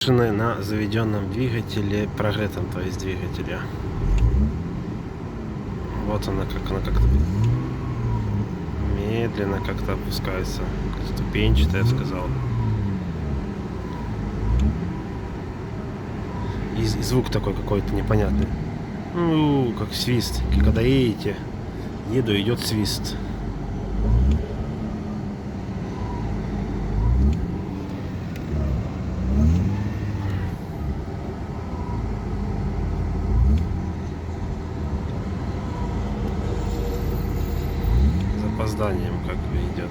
Машины на заведенном двигателе, прогретом, то есть двигателе. Вот она как-то медленно как-то опускается, ступенчато, я бы сказал. И звук такой какой-то непонятный. Ну, как свист. Когда едете, идет свист. С опозданием как бы идет.